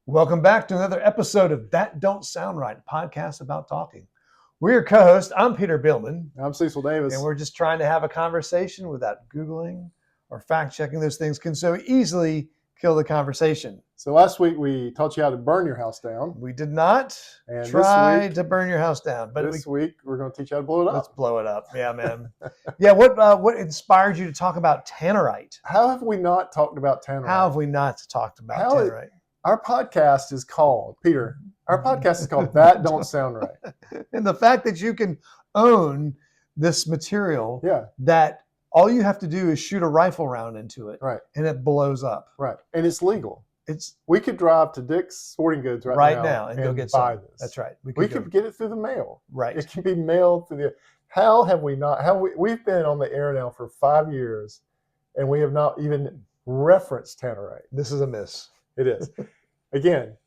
Welcome back to another episode of That Don't Sound Right, a podcast about talking. We're your co-host. I'm Peter Billman. I'm Cecil Davis. And we're just trying to have a conversation without Googling or fact-checking. Those things can so easily kill the conversation. So last week we taught you how to burn your house down. We did not And try to burn your house down. But this week we're going to teach you how to blow it up. Let's blow it up. Yeah, man. Yeah, what inspired you to talk about Tannerite? How have we not talked about Tannerite? How have we not talked about Tannerite? Our podcast is called, Peter, our podcast is called That Don't Sound Right. And the fact that you can own this material, Yeah. that all you have to do is shoot a rifle round into it, Right. and it blows up. Right. And it's legal. It's We could drive to Dick's Sporting Goods right now and go get buy some. this. That's right. We could get it through the mail. Right. It can be mailed through the. How have we not? We've been on the air now for 5 years, and we have not even referenced Tannerite. This is a miss. It is. Again,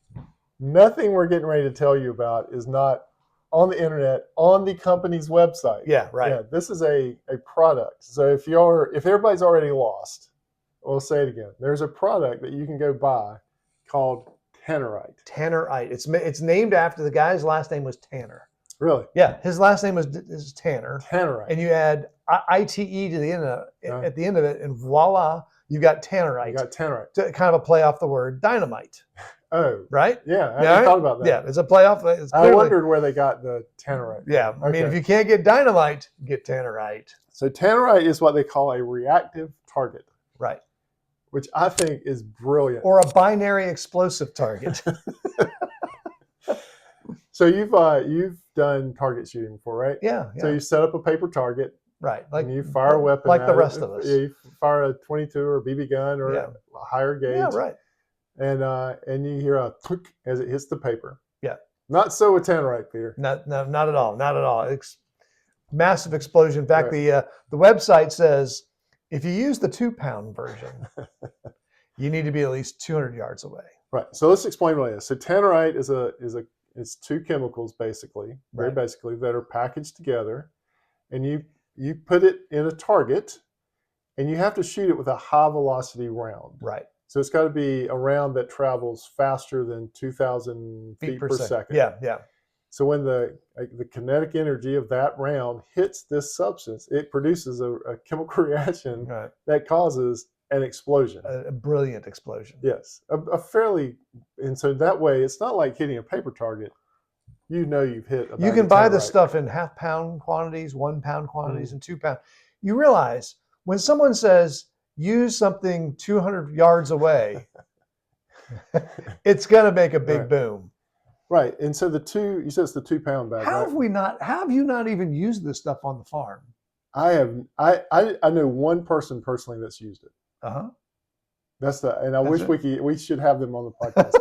nothing we're getting ready to tell you about is not on the internet, on the company's website. Yeah, right. Yeah, this is a product. So if everybody's already lost, we'll say it again. There's a product that you can go buy called Tannerite. Tannerite. It's named after the guy's last name was Tanner. Really? Yeah, his last name is Tanner. Tannerite. And you add ITE to the end of at the end of it, and voila, you got Tannerite. You got Tannerite. To kind of a play off the word dynamite. Oh, right? Yeah, I hadn't thought about that. Yeah, it's a play off. I wondered where they got the Tannerite. Yeah, I mean, if you can't get dynamite, get Tannerite. So Tannerite is what they call a reactive target. Right. Which I think is brilliant. Or a binary explosive target. So you've done target shooting before, right? Yeah. So you set up a paper target. Right. And you fire a weapon like the rest of us. You fire a 22 or a BB gun or a higher gauge. Yeah, right. And you hear a click as it hits the paper. Yeah. Not so with Tannerite, Peter. Not at all. Not at all. It's massive explosion. In fact, the website says if you use the 2-pound version, you need to be at least 200 yards away. Right. So let's explain what it is. So Tannerite is two chemicals basically, very basically, that are packaged together, and you put it in a target, and you have to shoot it with a high velocity round. Right. So it's got to be a round that travels faster than 2,000 feet per second. Yeah, yeah. So when the kinetic energy of that round hits this substance, it produces a chemical reaction that causes an explosion. A brilliant explosion. Yes. And so that way, it's not like hitting a paper target. You know you've hit. You can buy this stuff in half-pound quantities, 1-pound quantities, and 2-pound. You realize when someone says, use something 200 yards away, it's going to make a big boom. Right. And so you said it's the 2-pound bag. How have you not even used this stuff on the farm? I have. I know one person personally that's used it. Uh-huh. I wish we should have them on the podcast.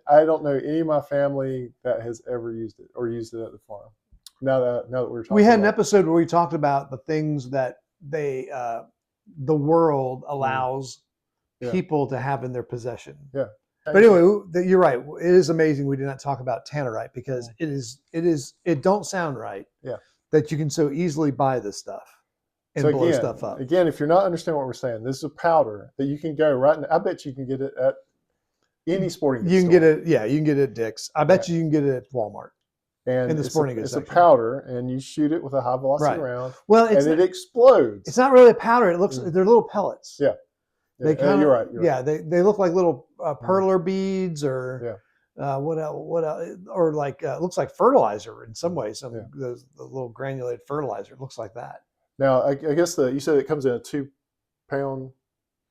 I don't know any of my family that has ever used it or used it at the farm. Now that we're talking, we had an episode where we talked about the things that the world allows people to have in their possession. Yeah. But anyway, you're right. It is amazing we did not talk about Tannerite because it don't sound right. Yeah. That you can so easily buy this stuff and blow stuff up. Again, if you're not understanding what we're saying, this is a powder that you can go right now. I bet you can get it at any sporting goods store. Get it. Yeah, you can get it at Dick's. I bet you can get it at Walmart. And in the sporting goods section. It's a powder, and you shoot it with a high velocity round. Well, it explodes. It's not really a powder. It looks they're little pellets. Yeah. You're right. They look like little perler beads or what else? Or like it looks like fertilizer in some ways. The little granulated fertilizer looks like that. Now, I guess you said it comes in a 2-pound.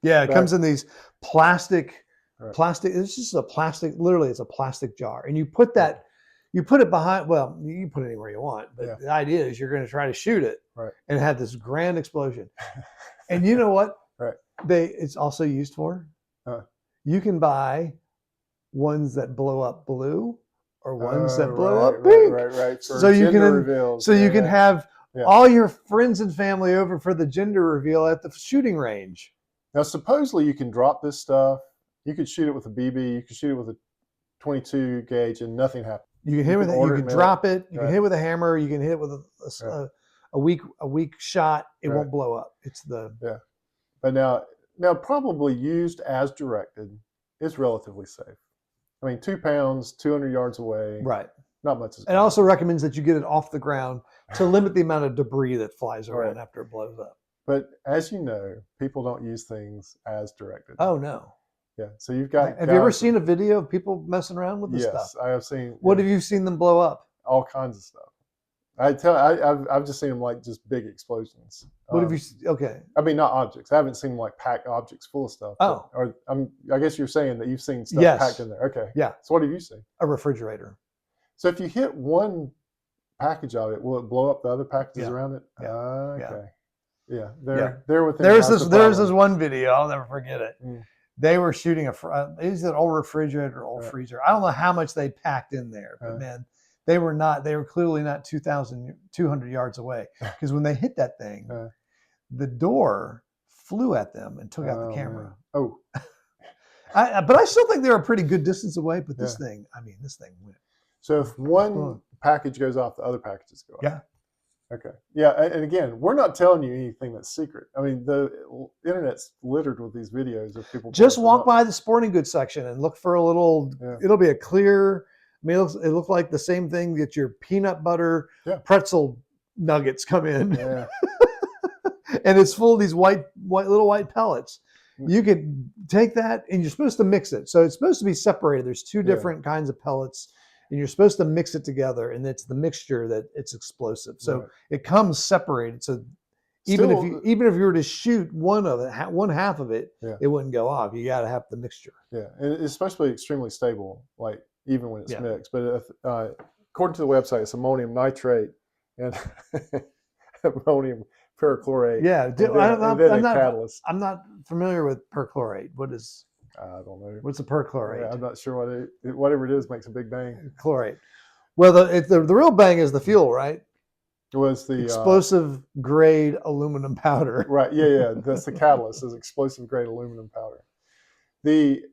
Yeah, it comes in these plastic. It's just a plastic. Literally, it's a plastic jar, and you put that. You put it behind. Well, you can put it anywhere you want, but the idea is you're going to try to shoot it and have this grand explosion. And you know what? It's also used for. You can buy ones that blow up blue or ones that blow up pink. Right. So you can have all your friends and family over for the gender reveal at the shooting range. Now, supposedly you can drop this stuff. You could shoot it with a BB. You could shoot it with a 22 gauge, and nothing happens. You can hit with it. You can drop it. You can hit with a hammer. You can hit it with a weak shot. It won't blow up. It's the But now probably used as directed, it's relatively safe. I mean, 2 pounds, 200 yards away, Right. not much is It going also recommends that you get it off the ground to limit the amount of debris that flies around Right. after it blows up. But as you know, people don't use things as directed. Oh no. Yeah. So you've got. Have you ever seen a video of people messing around with this stuff? Yes, I have seen. What have you seen them blow up? All kinds of stuff. I've just seen them like just big explosions. What have you? Okay. I mean, not objects. I haven't seen them like packed objects full of stuff. Oh. Or I guess you're saying that you've seen stuff Yes. packed in there. Okay. Yeah. So what have you seen? A refrigerator. So if you hit one package of it, will it blow up the other packages around it? Yeah. Okay. Yeah. Yeah. They're within. There's this one video. I'll never forget it. Mm. They were shooting it was an old refrigerator, old freezer. I don't know how much they packed in there, but man, they were clearly not 2,200 yards away, because when they hit that thing, the door flew at them and took out the camera. Man. Oh. But I still think they're a pretty good distance away, but this thing went. So if one package goes off, the other packages go off. Yeah. Okay. Yeah. And again, we're not telling you anything that's secret. I mean, the internet's littered with these videos of people. Just walk by the sporting goods section and look for a little, it'll be a clear, I mean, it looks like the same thing that your peanut butter pretzel nuggets come in. Yeah. And it's full of these little white pellets. You could take that and you're supposed to mix it. So it's supposed to be separated. There's two different kinds of pellets, and you're supposed to mix it together, and it's the mixture that it's explosive. So it comes separated. So even if you were to shoot one half of it, it wouldn't go off. You got to have the mixture. Yeah, and it's supposed to be extremely stable, like even when it's mixed. But according to the website, it's ammonium nitrate and ammonium perchlorate. Yeah, catalyst. I'm not familiar with perchlorate. What is? I don't know. What's a perchlorate? Yeah, I'm not sure whatever it is makes a big bang. Chlorate. Well, the real bang is the fuel, right? It was the explosive grade aluminum powder. Right. Yeah. That's the catalyst. Is explosive grade aluminum powder. The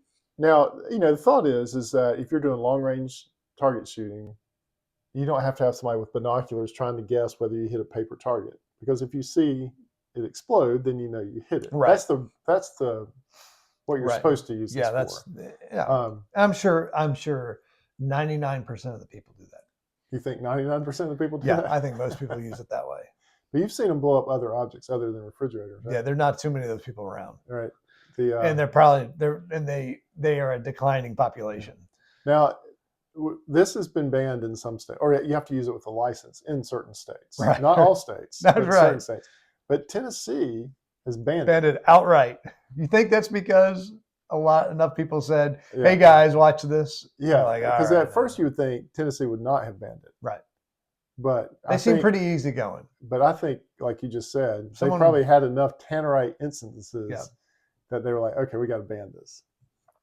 thought is that if you're doing long range target shooting, you don't have to have somebody with binoculars trying to guess whether you hit a paper target, because if you see it explode, then you know you hit it. Right. That's the what you're supposed to use this for. I'm sure 99% of the people do that. You think 99% of the people do that? Yeah, I think most people use it that way. But you've seen them blow up other objects other than refrigerators, right? Yeah, there are not too many of those people around. Right. And they are a declining population. Now, this has been banned in some states, or you have to use it with a license in certain states. Right. Not all states. That's but right. Certain states. But Tennessee has banned it outright. You think that's because enough people said, "Hey guys, watch this"? Yeah, because at first you would think Tennessee would not have banned it. Right. But they seem pretty easygoing. But I think, like you just said, they probably had enough Tannerite instances that they were like, "Okay, we got to ban this."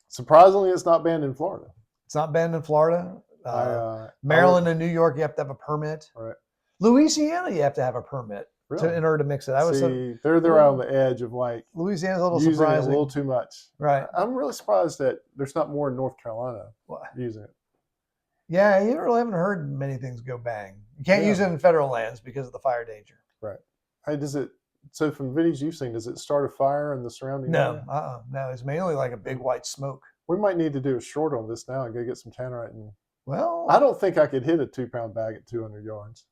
Surprisingly, it's not banned in Florida. It's not banned in Florida. Maryland and New York, you have to have a permit. Right. Louisiana, you have to have a permit in order to mix it. They're on the edge of like Louisiana's a little using surprising. it a little too much. Right. I'm really surprised that there's not more in North Carolina using it. Yeah, you really haven't heard many things go bang. You can't use it in federal lands because of the fire danger. Right. Hey, so from videos you've seen, does it start a fire in the surrounding area? No, it's mainly like a big white smoke. We might need to do a short on this now and go get some Tannerite. Well, I don't think I could hit a 2-pound bag at 200 yards.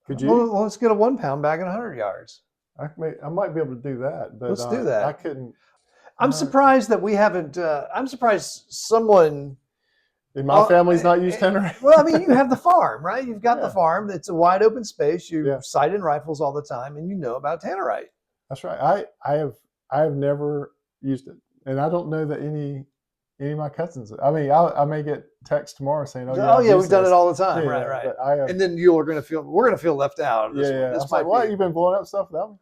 Could you? Well, let's get a 1-pound bag at 100 yards. I might be able to do that, but let's do that. I couldn't. I'm surprised that we haven't. I'm surprised someone in my family's not used Tannerite. Well, I mean, you have the farm, right? You've got the farm. It's a wide open space. You sight in rifles all the time, and you know about Tannerite. That's right. I have never used it, and I don't know that any of my cousins. I mean, I may get text tomorrow saying, "Oh yeah, we've done it all the time." Right. And then we're going to feel left out. This might why you've been blowing up stuff that one?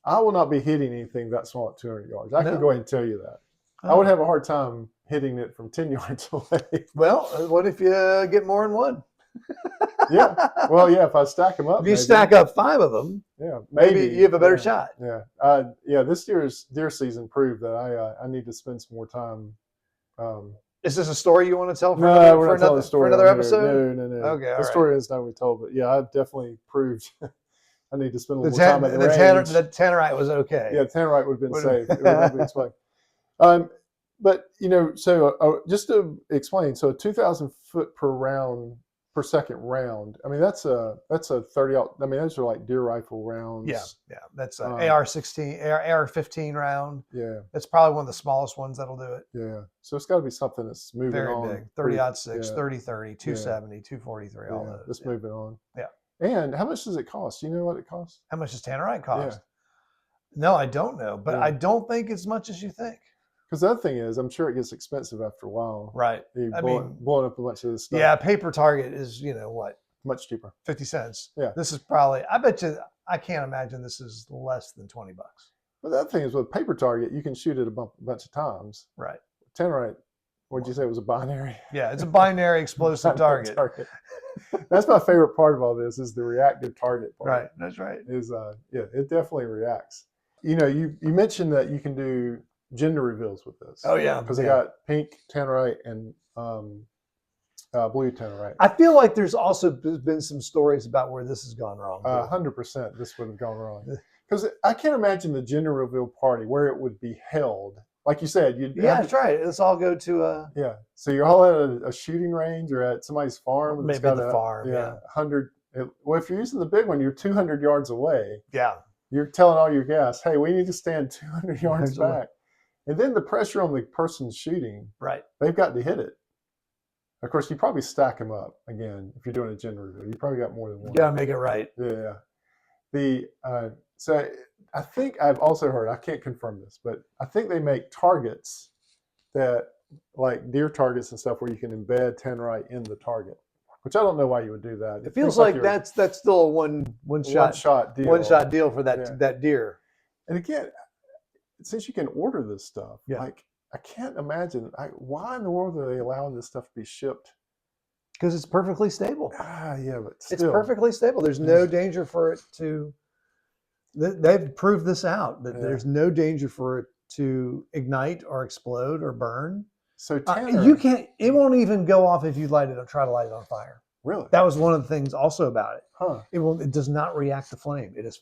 I will not be hitting anything that small at 200 yards. I can go ahead and tell you that. I would have a hard time hitting it from 10 yards away. Well, what if you get more than one? If I stack them up. If you stack up 5 of them, maybe you have a better shot. This year's deer season proved that I need to spend some more time. Is this a story you want to tell for another episode? No. Okay, the story is not we told, but I've definitely proved I need to spend a little more time at the range. The Tannerite was okay. Yeah, Tannerite would have been safe. It would have been explained. But so just to explain, so a 2,000 foot per second round. I mean, that's a 30. I mean, those are like deer rifle rounds. Yeah. That's an AR-16, AR-15 round. Yeah, It's probably one of the smallest ones that'll do it. yeah. So it's got to be something that's moving Very on. big. 30-06, Yeah. 30-30, 270, 243, all those. That's moving on. Yeah. And how much does it cost? Do you know what it costs? How much does Tannerite cost? No, I don't know, but I don't think as much as you think. Because the other thing is, I'm sure it gets expensive after a while. Right. Blowing up a bunch of this stuff. Yeah, paper target is, what? Much cheaper. 50 cents. Yeah. This is probably, I bet you, I can't imagine this is less than $20. But the other thing is, with paper target, you can shoot it a bunch of times. Right. Tannerite, what did you say it was a binary? Yeah, it's a binary explosive target. That's my favorite part of all this is the reactive target part. Right, that's right. It definitely reacts. You mentioned that you can do gender reveals with this. Oh yeah, because I got pink Tannerite and blue Tannerite. I feel like there's also been some stories about where this has gone wrong. 100% this would have gone wrong. Because I can't imagine the gender reveal party where it would be held. Like you said, that's right. Let's all go to yeah. So you're all at a shooting range or at somebody's farm. Maybe at the farm. Yeah. 100. Well, if you're using the big one, you're 200 yards away. Yeah. You're telling all your guests, hey, we need to stand 200 yards back. And then the pressure on the person shooting, right? They've got to hit it. Of course, you probably stack them up again if you're doing a gender reveal. You probably got more than one. You gotta make it right. Yeah. So I think I've also heard, I can't confirm this, but I think they make targets that like deer targets and stuff where you can embed Tannerite in the target, which I don't know why you would do that. It feels like that's still a one shot deal for that deer. And again, since you can order this stuff, like I can't imagine why in the world are they allowing this stuff to be shipped? Because it's perfectly stable. Yeah, but still. It's perfectly stable. There's no danger for it to. They've proved this out that there's no danger for it to ignite or explode or burn. So Tanner, you can't. It won't even go off if you try to light it on fire. Really? That was one of the things also about it. Huh? It does not react to flame. It is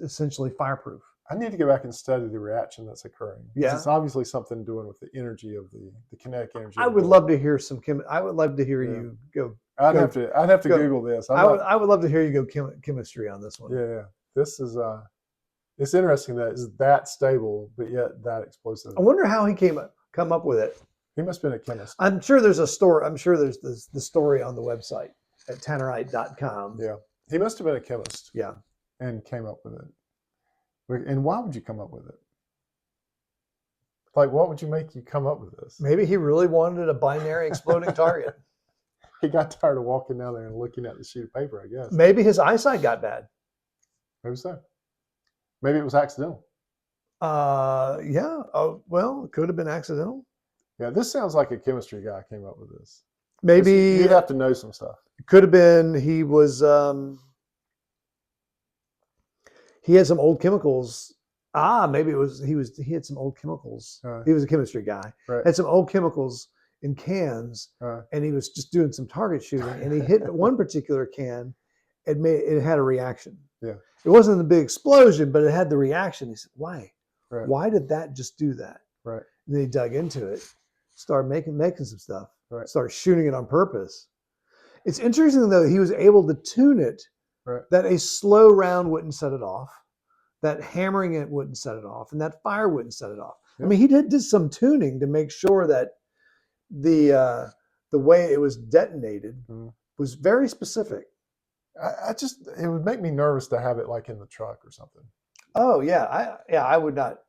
essentially fireproof. I need to go back and study the reaction that's occurring. Yeah, it's obviously something doing with the energy of the kinetic energy. I would love to hear I would love to hear you go. I'd have to Google this. I would love to hear you go chemistry on this one. Yeah. This is it's interesting that it's that stable, but yet that explosive. I wonder how he come up with it. He must have been a chemist. I'm sure there's a story. I'm sure there's the story on the website at Tannerite.com. Yeah, he must have been a chemist. Yeah, and came up with it. And why would you come up with it? Like, what would you make you come up with this? Maybe he really wanted a binary exploding target. He got tired of walking down there and looking at the sheet of paper, I guess. Maybe his eyesight got bad. Maybe so. Maybe it was accidental. Yeah. Oh, well, it could have been accidental. Yeah, this sounds like a chemistry guy came up with this. Maybe you'd have to know some stuff. It could have been he was. He had some old chemicals. Maybe it was he had some old chemicals. He was a chemistry guy. Right. Had some old chemicals in cans, and he was just doing some target shooting, and he hit one particular can. It had a reaction. Yeah. It wasn't a big explosion, but it had the reaction. He said, "Why? Right. Why did that just do that?" Right. And then he dug into it, started making some stuff. Right. Started shooting it on purpose. It's interesting though, he was able to tune it that a slow round wouldn't set it off, that hammering it wouldn't set it off, and that fire wouldn't set it off. Yeah. I mean, he did some tuning to make sure that the way it was detonated was very specific. It would make me nervous to have it like in the truck or something. Oh yeah, I would not.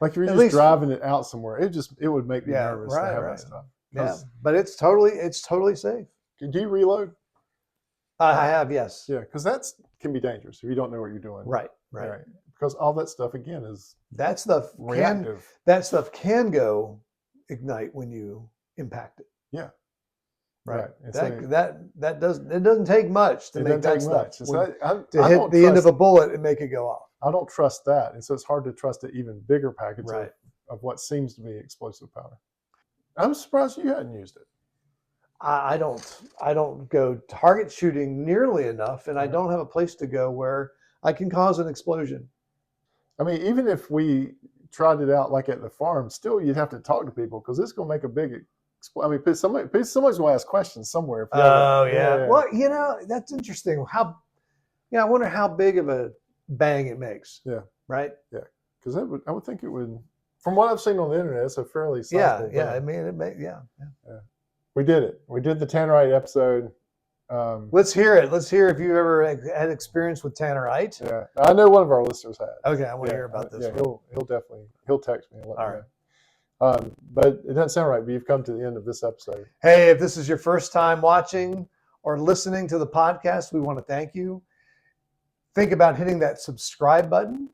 Like if you're just driving it out somewhere, it would make me nervous to have that stuff. Yeah, but it's totally safe. Do you reload? I have, yes. Yeah, because that can be dangerous if you don't know what you're doing. Right. Because all that stuff again is reactive. That stuff can go ignite when you impact it. Yeah. Right. It doesn't take much to make that stuff. To hit the end of a bullet and make it go off. I don't trust that, and so it's hard to trust an even bigger package of what seems to be explosive powder. I'm surprised you hadn't used it. I don't go target shooting nearly enough, and I don't have a place to go where I can cause an explosion. I mean, even if we tried it out like at the farm, still you'd have to talk to people because it's going to make a big. I mean, somebody's going to ask questions somewhere. If you Oh haven't- yeah. Well, that's interesting. I wonder how big of a bang it makes. Yeah. Right. Yeah. Because I would think it would. From what I've seen on the internet, it's a fairly sizable Yeah. bang. I mean, it may. Yeah. We did it. We did the Tannerite episode. Let's hear it. Let's hear if you ever had experience with Tannerite. Yeah, I know one of our listeners had. Okay, I want to hear about this. Yeah, he'll text me and let All me right. know. But it doesn't sound right. But you've come to the end of this episode. Hey, if this is your first time watching or listening to the podcast, we want to thank you. Think about hitting that subscribe button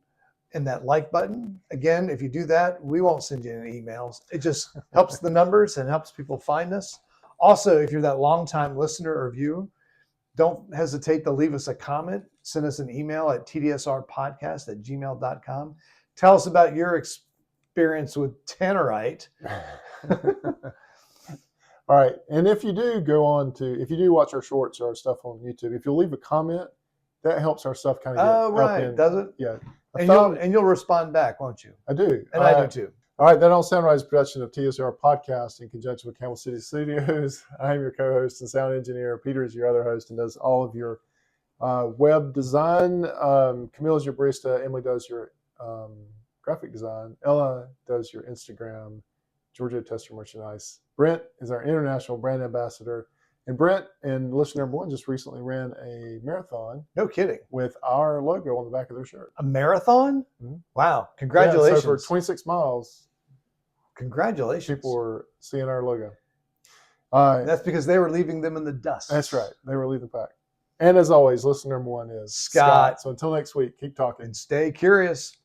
and that like button. Again, if you do that, we won't send you any emails. It just helps the numbers and helps people find us. Also, if you're that longtime listener or viewer, don't hesitate to leave us a comment. Send us an email at tdsrpodcast@gmail.com. Tell us about your experience with Tannerite. All right. And if you do watch our shorts or our stuff on YouTube, if you'll leave a comment, that helps our stuff kind of get Oh, right. up in. Does it? Yeah. And you'll respond back, won't you? I do. And I do too. All right, that all Soundrise production of TSR podcast in conjunction with Camel City Studios. I'm your co-host and sound engineer. Peter is your other host and does all of your web design. Camille is your barista. Emily does your graphic design. Ella does your Instagram. Georgia does your merchandise. Brent is our international brand ambassador. And Brent and listener number one just recently ran a marathon. No kidding. With our logo on the back of their shirt. A marathon? Mm-hmm. Wow. Congratulations. Yeah, so for 26 miles. Congratulations. People were seeing our logo. That's because they were leaving them in the dust. That's right. They were leaving the pack. And as always, listener number one is Scott. So until next week, keep talking. And stay curious.